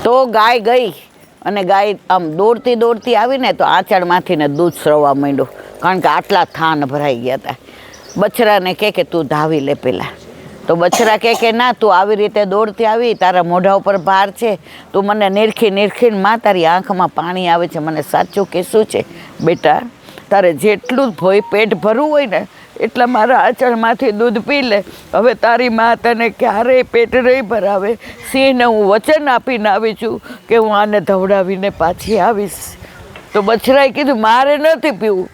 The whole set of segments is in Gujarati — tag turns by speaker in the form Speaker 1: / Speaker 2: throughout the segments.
Speaker 1: તો ગાય ગઈ અને ગાય આમ દોડતી દોડતી આવીને તો આંચળમાંથી ને દૂધ સ્રવવા માંડ્યું, કારણ કે આટલા થાન ભરાઈ ગયા હતા. બછરાને કે તું ધાવી લે પેલા. તો બછરા કે ના, તું આવી રીતે દોડતી આવી, તારા મોઢા ઉપર ભાર છે, તું મને નિરખીને માં તારી આંખમાં પાણી આવે છે, મને સાચું કે શું છે? બેટા, તારે જેટલું પેટ ભરવું હોય ને એટલા મારા આંચળમાંથી દૂધ પી લે. હવે તારી માં તને ક્યારેય પેટ નહીં ભરાવે. સિંહને હું વચન આપીને આવી છું કે હું આને ધવડાવીને પાછી આવીશ. તો બછરાએ કીધું મારે નથી પીવું,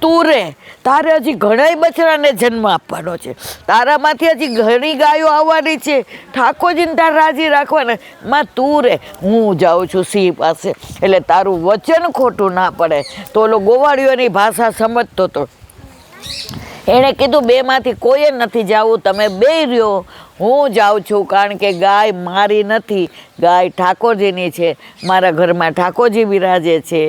Speaker 1: તું રે, તારે હજી ઘણા બછરાને જન્મ આપવાનો છે, તારામાંથી હજી ઘણી ગાયો આવવાની છે, ઠાકોરજીને તાર રાજી રાખવાના. માં તું રે, હું જાઉં છું સિંહ પાસે, એટલે તારું વચન ખોટું ના પડે. તો ઓલો ગોવાળીઓની ભાષા સમજતો હતો. એણે કીધું બેમાંથી કોઈએ નથી જવું, તમે બે રહ્યો, હું જાઉં છું, કારણ કે ગાય મારી નથી, ગાય ઠાકોરજીની છે, મારા ઘરમાં ઠાકોરજી બિરાજે છે,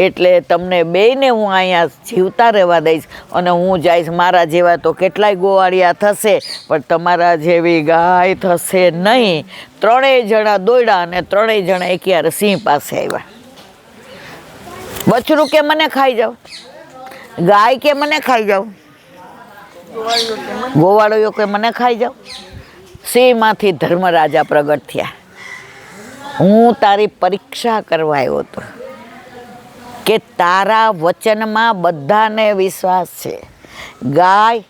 Speaker 1: એટલે તમને બેયને હું અહીંયા જીવતા રહેવા દઈશ અને હું જઈશ. મારા જેવા તો કેટલાય ગોવાળિયા થશે, પણ તમારા જેવી ગાય થશે નહીં. ત્રણેય જણા દોડ્યા અને ત્રણેય જણા એકયારે સિંહ પાસે આવ્યા. બછરું કે મને ખાઈ જાવ, ગાય કે મને ખાઈ જાવ, ગોવાળીઓ કે મને ખાઈ જાવ. સિંહમાંથી ધર્મરાજા પ્રગટ થયા. હું તારી પરીક્ષા કરવા આવ્યો હતો કે તારા વચનમાં બધાને વિશ્વાસ છે. ગાય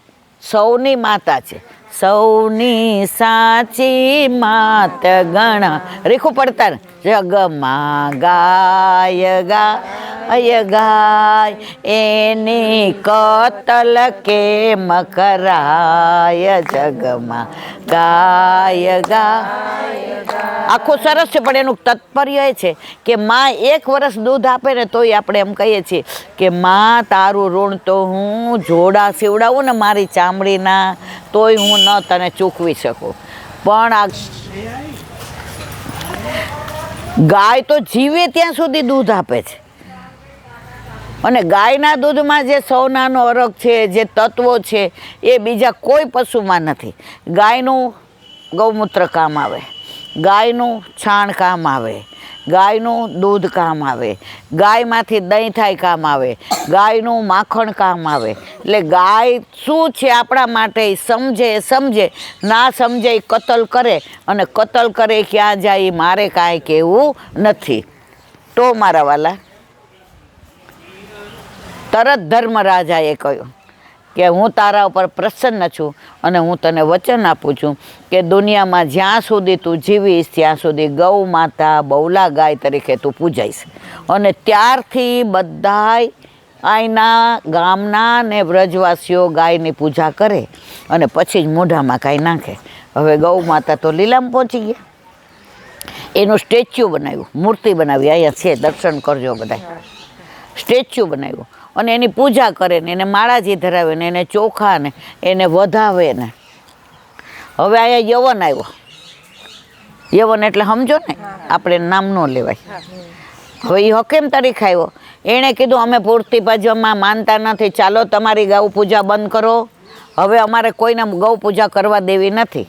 Speaker 1: સૌની માતા છે, સૌની સાચી માત ગણા. રેખું પડતા ને, જગમાં ગાય ગાય ગાય, એની કતલ કેમ કરાય, જગમાં ગાય ગાય. આખું સરસ છે, પણ એનું તાત્પર્ય એ છે કે માં 1 વર્ષ દૂધ આપે ને તોય આપણે એમ કહીએ છીએ કે માં તારું ઋણ તો હું જોડા સીવડાવું ને મારી ચામડીના, તોય હું ન તને ચૂકવી શકું. પણ આ ગાય તો જીવે ત્યાં સુધી દૂધ આપે છે, અને ગાયના દૂધમાં જે સોનાનો અરગ છે, જે તત્વો છે, એ બીજા કોઈ પશુમાં નથી. ગાયનું ગૌમૂત્ર કામ આવે, ગાયનું છાણ કામ આવે, ગાયનું દૂધ કામ આવે, ગાયમાંથી દહીં થાય કામ આવે, ગાયનું માખણ કામ આવે. એટલે ગાય શું છે આપણા માટે સમજે, ના સમજે એ કતલ કરે, અને કતલ કરે ક્યાં જાય મારે કાંઈ કહેવું નથી. તો મારા વાલા, તરત ધર્મરાજાએ કહ્યું કે હું તારા ઉપર પ્રસન્ન છું અને હું તને વચન આપું છું કે દુનિયામાં જ્યાં સુધી તું જીવીશ ત્યાં સુધી ગૌ માતા બહુલા ગાય તરીકે તું પૂજાઈશ. અને ત્યારથી બધાય અહીંના ગામના ને વ્રજવાસીઓ ગાયની પૂજા કરે અને પછી જ મોઢામાં કાંઈ નાખે. હવે ગૌ માતા તો લીલામાં પહોંચી ગયા. એનું સ્ટેચ્યુ બનાવ્યું, મૂર્તિ બનાવી, અહીંયા છે, દર્શન કરજો બધા. સ્ટેચ્યુ બનાવ્યું અને એની પૂજા કરે ને, એને માળાજી ધરાવે ને, એને ચોખા ને, એને વધાવે ને. હવે અહીંયા યવન આવ્યો. યવન એટલે સમજો ને, આપણે નામ ન લેવાય. હવે એ હકેમ તરીકે આવ્યો. એણે કીધું અમે પૂર્તિ પૂજામાં માનતા નથી, ચાલો તમારી ગૌ પૂજા બંધ કરો, હવે અમારે કોઈને ગૌ પૂજા કરવા દેવી નથી.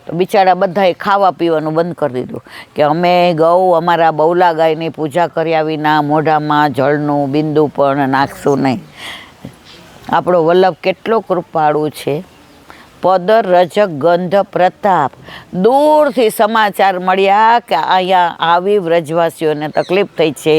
Speaker 1: તો બિચારા બધાએ ખાવા પીવાનું બંધ કરી દીધું કે અમે ગૌ અમારા બહુલા ગાયની પૂજા કર્યા વિના મોઢામાં જળનું બિંદુ પણ નાખશું નહીં. આપણો વલ્લભ કેટલો કૃપાળુ છે. પદર રજક ગંધ પ્રતાપ. દૂરથી સમાચાર મળ્યા કે અહીંયા આવી વ્રજવાસીઓને તકલીફ થઈ છે.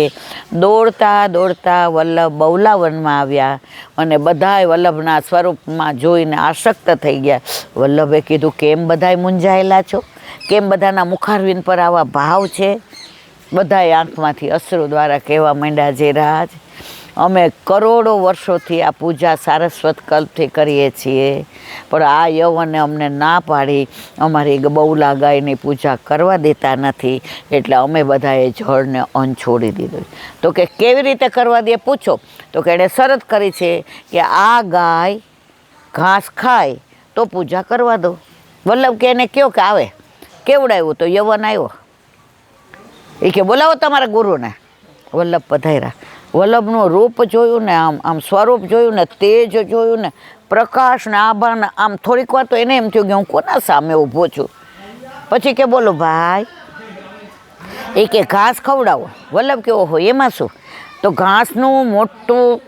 Speaker 1: દોડતા દોડતા વલ્લભ બહુલાવનમાં આવ્યા અને બધાય વલ્લભના સ્વરૂપમાં જોઈને આસક્ત થઈ ગયા. વલ્લભે કીધું કેમ બધાય મૂંઝાયેલા છો, કેમ બધાના મુખારવિંદ પર આવા ભાવ છે? બધાય આંખમાંથી અશ્રુ દ્વારા કહેવા માંડ્યા, જે રાજ, અમે કરોડો વર્ષોથી આ પૂજા સારસ્વત કલ્પથી કરીએ છીએ, પણ આ યવને અમને ના પાડી અમારી બહુલા ગાયની પૂજા કરવા દેતા નથી, એટલે અમે બધાએ જળને અન્ન છોડી દીધું. તો કે કેવી રીતે કરવા દે પૂછો? તો કે એણે શરત કરી છે કે આ ગાય ઘાસ ખાય તો પૂજા કરવા દો. વલ્લભ કે એને કયો કે આવે. કેવડાવ્યું તો યવન આવ્યો. એ કે બોલાવો તમારા ગુરુને. વલ્લભ પધાર્યા. વલ્લભનું રૂપ જોયું ને, આમ સ્વરૂપ જોયું ને, તેજ જોયું ને, પ્રકાશ ને આભા, આમ થોડીક વાર તો એને એમ થયું કે હું કોના સામે ઊભો છું. પછી કે બોલો ભાઈ, એ કે ઘાસ ખવડાવો. વલ્લભ કેવો હોય એમાં શું, તો ઘાસનું મોટું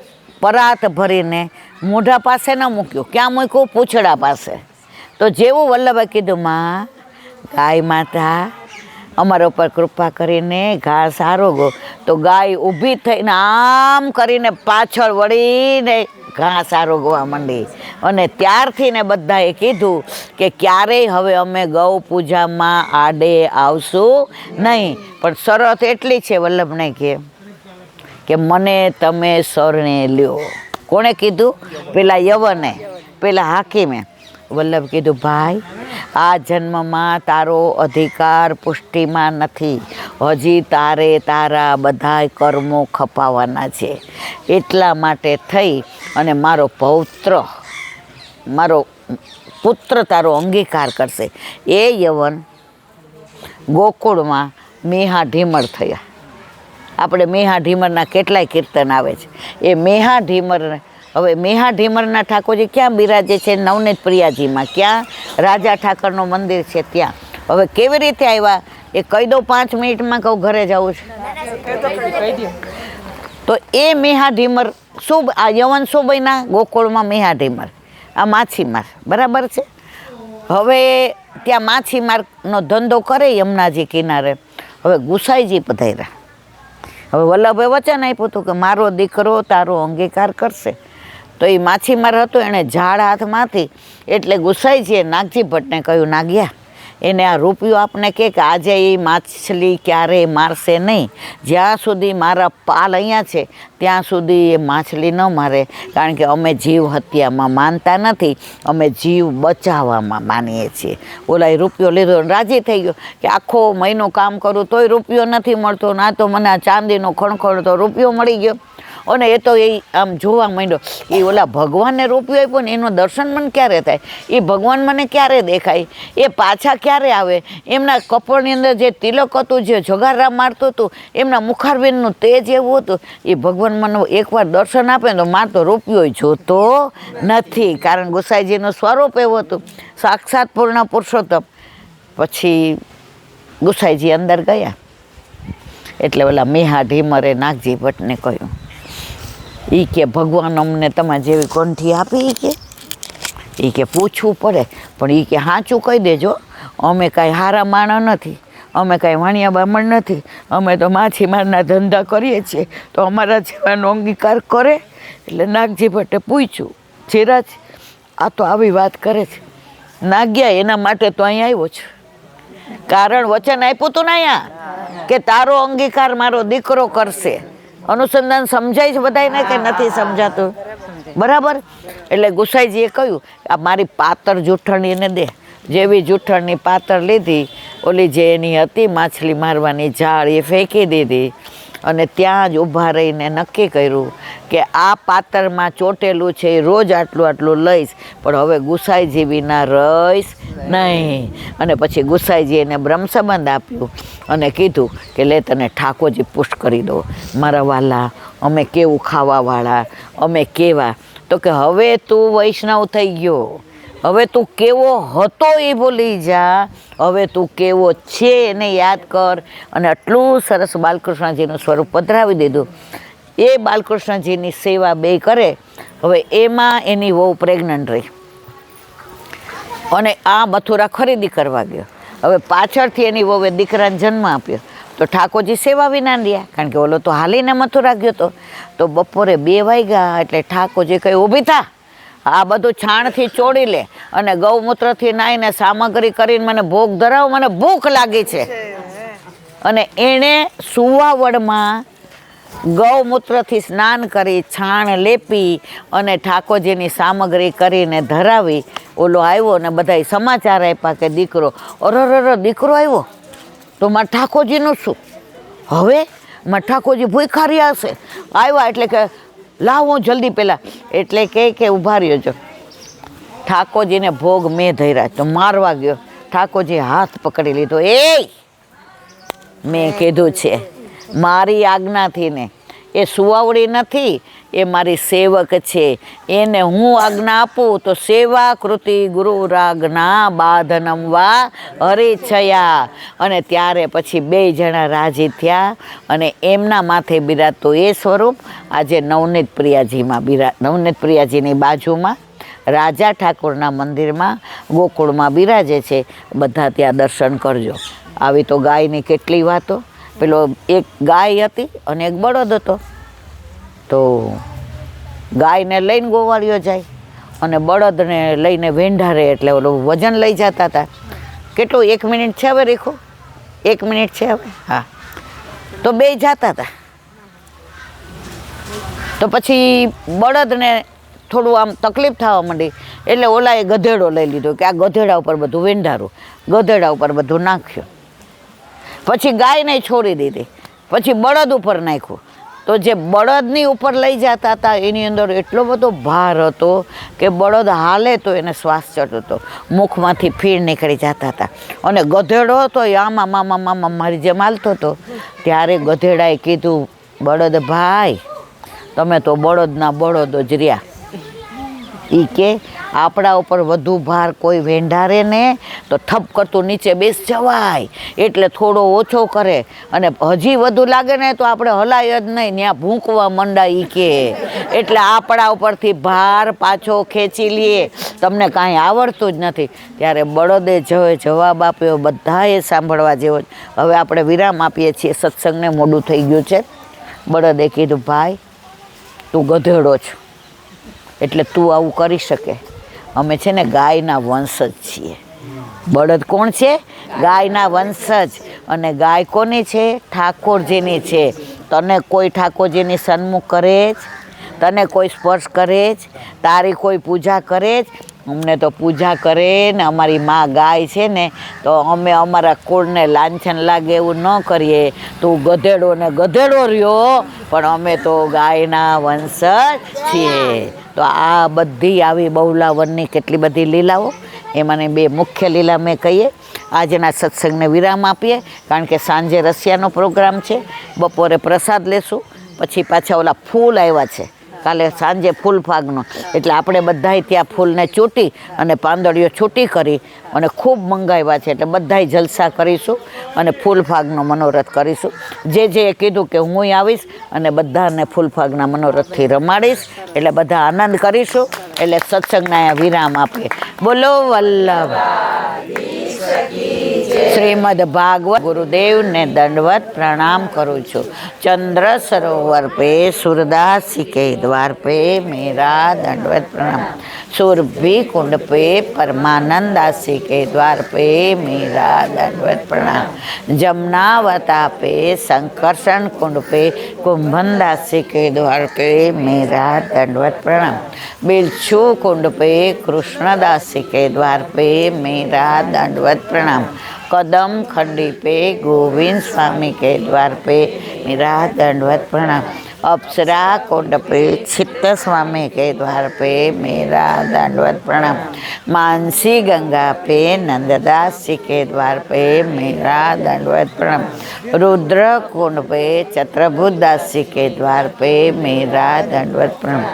Speaker 1: પરાત ભરીને મોઢા પાસે ન મૂક્યું, ક્યાં મૂક્યું? પૂંછડા પાસે. તો જેવું વલ્લભે કીધું, માં ગાય માતા અમારા ઉપર કૃપા કરીને ઘાસ આરોગો, તો ગાય ઊભી થઈને આમ કરીને પાછળ વળીને ઘાસ આરોગવા માંડી. અને ત્યારથી ને બધાએ કીધું કે ક્યારેય હવે અમે ગૌ પૂજામાં આડે આવશું નહીં. પણ શરત એટલી છે વલ્લભને કે મને તમે શરણે લ્યો. કોણે કીધું? પેલા યવને, પેલા હાકીમે. વલ્લભ કીધું, ભાઈ આ જન્મમાં તારો અધિકાર પુષ્ટિમાં નથી, હજી તારે તારા બધાય કર્મો ખપાવવાના છે. એટલા માટે થઈ અને મારો પુત્ર તારો અંગીકાર કરશે. એ યવન ગોકુળમાં મેહા ઢીમર થયા. આપણે મેહા ઢીમરના કેટલાય કીર્તન આવે છે. એ મેહા ઢીમર, હવે મેહા ઢીમરના ઠાકોરજી ક્યાં બિરાજે છે? નવનીત પ્રિયાજીમાં. ક્યાં? રાજા ઠાકરનું મંદિર છે ત્યાં. હવે કેવી રીતે આવ્યા એ કહી દઉં 5 મિનિટમાં, કહું ઘરે જવું છે તો એ મેહા ઢીમર શું, આ યવન શું બન્યા? ગોકુળમાં મેહા ઢીમર, આ માછીમાર, બરાબર છે. હવે ત્યાં માછીમારનો ધંધો કરે યમુનાજી કિનારે. હવે ગુસાઈજી પધાર્યા. હવે વલ્લભે વચન આપ્યું હતું કે મારો દીકરો તારો અંગીકાર કરશે. તો એ માછીમાર હતો, એણે ઝાડ હાથમાંથી, એટલે ગુસાઈજીએ નાગજી ભટ્ટને કહ્યું, નાગ્યા એને આ રૂપિયો આપને કે આજે એ માછલી ક્યારેય મારશે નહીં. જ્યાં સુધી મારા પાલ અહીંયા છે ત્યાં સુધી એ માછલી ન મારે, કારણ કે અમે જીવ હત્યામાં માનતા નથી, અમે જીવ બચાવવામાં માનીએ છીએ. ઓલા રૂપિયો લીધો, રાજી થઈ ગયો કે આખો મહિનો કામ કરું તોય રૂપિયો નથી મળતો, ના તો મને આ ચાંદીનો ખણખણતો રૂપિયો મળી ગયો. અને એ તો એ આમ જોવા માંડ્યો, એ ઓલા ભગવાનને રૂપિયો આપ્યો ને એનું દર્શન મને ક્યારે થાય? એ ભગવાન મને ક્યારે દેખાય? એ પાછા ક્યારે આવે? એમના કપડની અંદર જે તિલક હતું, જે જગારા મારતું હતું, એમના મુખારબિંદનું તેજ એવું હતું, એ ભગવાન મને એકવાર દર્શન આપે તો મારતો રૂપિયો જોતો નથી. કારણ ગુસાઈજીનું સ્વરૂપ એવું હતું, સાક્ષાત પૂર્ણ પુરુષોત્તમ. પછી ગુસાઈજી અંદર ગયા એટલે ઓલા મેહા ઢીમરે નાગજી ભટ્ટને કહ્યું, એ કે ભગવાન અમને તમારે જેવી કંઠી આપી, એ કે પૂછવું પડે, પણ એ કે સાચું કહી દેજો, અમે કાંઈ હારા માણસ નથી, અમે કાંઈ વાણિયા બામણ નથી, અમે તો માછીમારના ધંધા કરીએ છીએ, તો અમારા જેવાનો અંગીકાર કરે. એટલે નાગજી ભટ્ટે પૂછ્યું, જીરાજ આ તો આવી વાત કરે છે. નાગ્યા એના માટે તો અહીં આવ્યો છે, કારણ વચન આપ્યું હતું ને અહીંયા કે તારો અંગીકાર મારો દીકરો કરશે. અનુસંધાન સમજાય છે બધાને કે નથી સમજાતું? બરાબર. એટલે ગુસાઈજીએ કહ્યું, આ મારી પાતર જૂઠણી એને દે. જેવી જૂઠણની પાતર લીધી, ઓલી જે એની હતી માછલી મારવાની જાળ, એ ફેંકી દીધી. અને ત્યાં જ ઊભા રહીને નક્કી કર્યું કે આ પાતરમાં ચોટેલું છે એ રોજ આટલું આટલું લઈશ, પણ હવે ગુસાઈજી વિના રહીશ નહીં. અને પછી ગુસાઈજી એને બ્રહ્મ સંબંધ આપ્યું અને કીધું કે લે તને ઠાકોરજી પુષ્ટ કરી દો. મારા વાલા, અમે કેવું ખાવાવાળા, અમે કેવા. તો કે હવે તું વૈષ્ણવ થઈ ગયો, હવે તું કેવો હતો એ ભૂલી જા, હવે તું કેવો છે એને યાદ કર. અને આટલું સરસ બાલકૃષ્ણજીનું સ્વરૂપ પધરાવી દીધું. એ બાલકૃષ્ણજીની સેવા બે કરે. હવે એમાં એની વહુ પ્રેગ્નન્ટ રહી અને આ મથુરા ખરીદી કરવા ગયો. હવે પાછળથી એની વહુએ દીકરાને જન્મ આપ્યો. તો ઠાકોરજી સેવા વિના રહ્યા, કારણ કે ઓલો તો હાલીને મથુરા ગયો. તો બપોરે 2 વાગ્યા એટલે ઠાકોરજી કહે, ઊભી થા, આ બધું છાણથી ચોળી લે અને ગૌમૂત્રથી નાહીને સામગ્રી કરીને મને ભોગ ધરાવો, મને ભૂખ લાગી છે. અને એણે સુવાવડમાં ગૌમૂત્રથી સ્નાન કરી, છાણ લેપી અને ઠાકોરજીની સામગ્રી કરીને ધરાવી. ઓલો આવ્યો ને બધાય સમાચાર આપ્યા કે દીકરો, અરર દીકરો આવ્યો. તો મારા ઠાકોરજીનું શું? હવે મારા ઠાકોરજી ભૂખ્યા રહ્યા હશે. આવ્યા એટલે કે લાવો જલ્દી પહેલાં, એટલે કે ઊભા રહ્યો જો, ઠાકોરજીને ભોગ મેં ધર્યા. તો મારવા ગયો, ઠાકોરજી હાથ પકડી લીધો. એ મેં કીધું છે મારી આજ્ઞાથી ને એ સુવાવડી નથી, એ મારી સેવક છે. એને હું આજ્ઞા આપું તો સેવા કૃતિ ગુરુ રાજ્ઞા બાધનમ વા હરિછયા. અને ત્યારે પછી 2 જણા રાજી થયા અને એમના માથે બિરાજતું એ સ્વરૂપ આજે નવનીત પ્રિયાજીમાં નવનીત પ્રિયાજીની બાજુમાં રાજા ઠાકોરના મંદિરમાં ગોકુળમાં બિરાજે છે. બધા ત્યાં દર્શન કરજો. આવી તો ગાયની કેટલી વાતો. પેલો એક ગાય હતી અને એક બળદ હતો. તો ગાયને લઈને ગોવાળિયો જાય અને બળદને લઈને વેંઢારે, એટલે ઓલું વજન લઈ જતા હતા. કેટલું 1 મિનિટ છે હવે રેખો? 1 મિનિટ છે હવે? હા. તો 2 જતા હતા. તો પછી બળદને થોડું આમ તકલીફ થવા માંડી, એટલે ઓલાએ ગધેડો લઈ લીધો કે આ ગધેડા ઉપર બધું વેંઢારું. ગધેડા ઉપર બધું નાખ્યું. પછી ગાયને છોડી દીધી. પછી બળદ ઉપર નાખ્યું. તો જે બળદની ઉપર લઈ જતા હતા એની અંદર એટલો બધો ભાર હતો કે બળદ હાલે તો એને શ્વાસ ચડતો હતો, મુખમાંથી ફીણ નીકળી જતા હતા. અને ગધેડો હતો એ આમાં મામા મારી જેમ હાલતો હતો. ત્યારે ગધેડાએ કીધું, બળદ ભાઈ તમે તો બળદના બળદ જ રહ્યા. એ કે આપણા ઉપર વધુ ભાર કોઈ વેંઢારે ને તો ઠપ કરતું નીચે બેસ જવાય, એટલે થોડો ઓછો કરે, અને હજી વધુ લાગે ને તો આપણે હલાય જ નહીં, ત્યાં ભૂંકવા મંડાય. કે એટલે આપણા ઉપરથી ભાર પાછો ખેંચી લઈએ, તમને કાંઈ આવડતું જ નથી. ત્યારે બળદે જવાબ આપ્યો, બધાએ સાંભળવા જેવો જ. હવે આપણે વિરામ આપીએ છીએ, સત્સંગને મોડું થઈ ગયું છે. બળદે કીધું, ભાઈ તું ગધેડો છો એટલે તું આવું કરી શકે. અમે છે ને ગાયના વંશજ છીએ. બળદ કોણ છે? ગાયના વંશજ. અને ગાય કોની છે? ઠાકોરજીની છે. તને કોઈ ઠાકોરજીની સન્મુખ કરે જ? તને કોઈ સ્પર્શ કરે જ? તારી કોઈ પૂજા કરે જ? અમને તો પૂજા કરે ને. અમારી માં ગાય છે ને, તો અમે અમારા કુળને લાંછન લાગે એવું ન કરીએ. તું ગધેડો ને ગધેડો રહ્યો, પણ અમે તો ગાયના વંશજ છીએ. તો આ બધી આવી બહુલાવનની કેટલી બધી લીલાઓ, એમાંની 2 મુખ્ય લીલા મેં કહીએ. આજના સત્સંગને વિરામ આપીએ, કારણ કે સાંજે રસિયાનો પ્રોગ્રામ છે. બપોરે પ્રસાદ લેશું, પછી પાછા ઓલા ફૂલ આવ્યા છે કાલે સાંજે ફૂલ ફાગનો, એટલે આપણે બધાય ત્યાં ફૂલને ચૂંટી અને પાંદડીઓ છૂટી કરી અને ખૂબ મંગાવ્યા છે. એટલે બધાય જલસા કરીશું અને ફૂલ ફાગનો મનોરથ કરીશું. જે કીધું કે હું આવીશ અને બધાને ફૂલ ફાગના મનોરથથી રમાડીશ, એટલે બધા આનંદ કરીશું. એટલે સત્સંગના અહીંયા વિરામ આપીએ. બોલો વલ્લભ શ્રીમદ ભાગવત. ગુરુદેવને દંડવત પ્રણામ કરું છું. ચંદ્ર સરોવર પે सूरदासी के द्वार पे मेरा दंडवत प्रणाम. सुरभि कुंड पे परमानंदासी के द्वार पे मेरा दंडवत प्रणाम. जमुनावता पे संकर्षण कुंड पे कुंभनदासी के द्वार पे मेरा दंडवत प्रणाम. बिच्छू कुंड पे कृष्णदासी के द्वार पे मेरा दंडवत प्रणाम. कदम खंडी पे गोविंद स्वामी के द्वार पे मेरा दंडवत प्रणाम. अप्सरा कुंड पे चित्त स्वामी के द्वार पे मेरा दंडवत प्रणाम. मानसी गंगा पे नंददास जी के द्वार पे मेरा दंडवत प्रणाम. रुद्र कुंड पे चत्रभुज दास जी के द्वार पे मेरा दंडवत प्रणाम.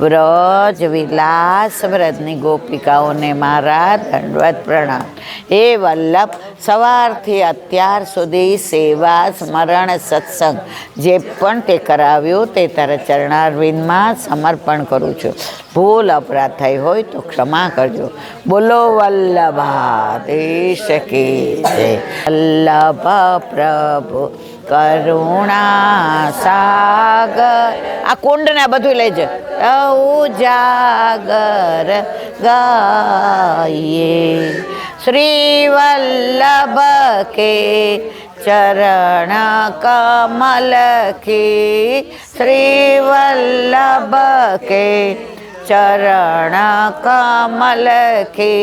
Speaker 1: व्रज विलास व्रजनी गोपिकाओं ने मारा दंडवत प्रणाम. हे वल्लभ, સવારથી અત્યાર સુધી સેવા સ્મરણ સત્સંગ જે પણ તે કરાવ્યું તે તારા ચરણારવિંદમાં સમર્પણ કરું છું. ભૂલ અપરાધ થઈ હોય તો ક્ષમા કરજો. બોલો વલ્લભાધીશ કી જય. વલ્લભ પ્રભુ કરુણા સાગર. આ કુંડને બધું લઈ જાય. ઉજાગર ગાઈએ श्री वल्लभ के चरण कमल की. श्री वल्लभ के चरण कमल की.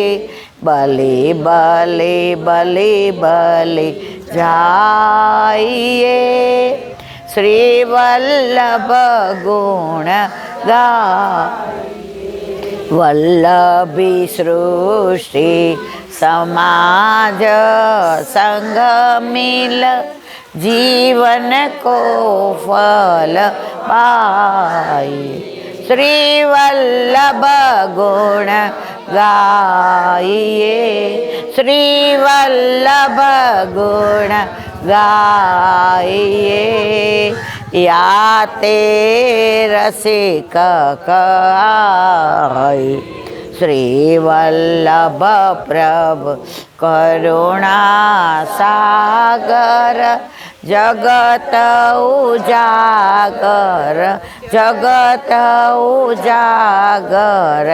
Speaker 1: बलि बलि बलि बलि जाइए. श्री वल्लभ गुण गा. વલ્લભી સૃષ્ટિ સમાજ સંગ મિલ જીવન કો ફલ પાઈ શ્રી વલ્લભ ગુણ ગાઈએ શ્રી વલ્લભ ગુણ ગાઈએ યાતે રસિક કહી શ્રી વલ્લભ પ્રભુ કરુણા સાગર જગત ઉજાગર જગત ઉજાગર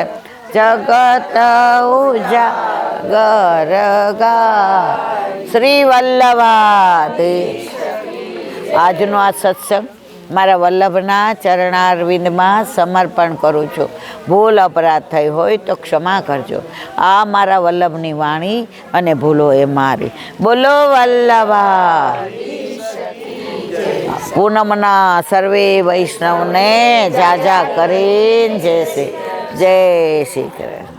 Speaker 1: જગત ઉજાગર ગા શ્રી વલ્લભાધીશ. આજનો આ સત્સંગ મારા વલ્લભના ચરણારવિંદમાં સમર્પણ કરું છું. ભૂલ અપરાધ થઈ હોય તો ક્ષમા કરજો. આ મારા વલ્લભની વાણી અને ભૂલો એ મારી. બોલો વલ્લભા. પૂનમના સર્વે વૈષ્ણવને જાજા કરીને જય શ્રી કૃષ્ણ.